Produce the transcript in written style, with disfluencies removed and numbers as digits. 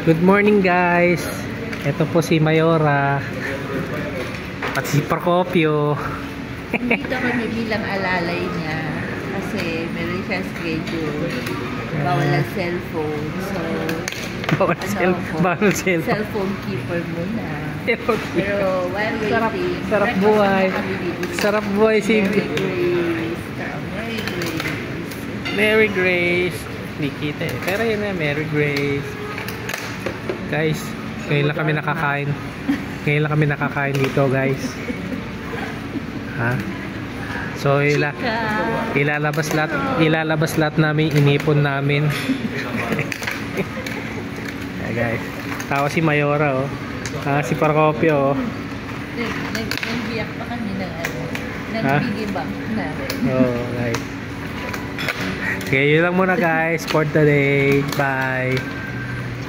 Good morning guys. Ito po si Mayora at si Procopio. Dito kami bilang alalay niya kasi meron siya schedule. Bawal ang cellphone. So, Bawal cellphone. Cellphone keeper muna. Okay. Pero while waiting, Sarap buhay. Sarap buhay si Mary Grace. Mary Grace. Mary Grace. Hindi kita eh. Pero yun na, Mary Grace. Guys, ngayon lang kami nakakain. Ngayon lang kami nakakain dito guys. Ha? So ilalabas lahat namin inipon namin. Yeah, guys. Tawa si Mayora oh. Si Procopio oh. Nagbiyak pa kami ng nagbigibak na. Oh, guys. Okay, yun lang muna guys for today. Bye.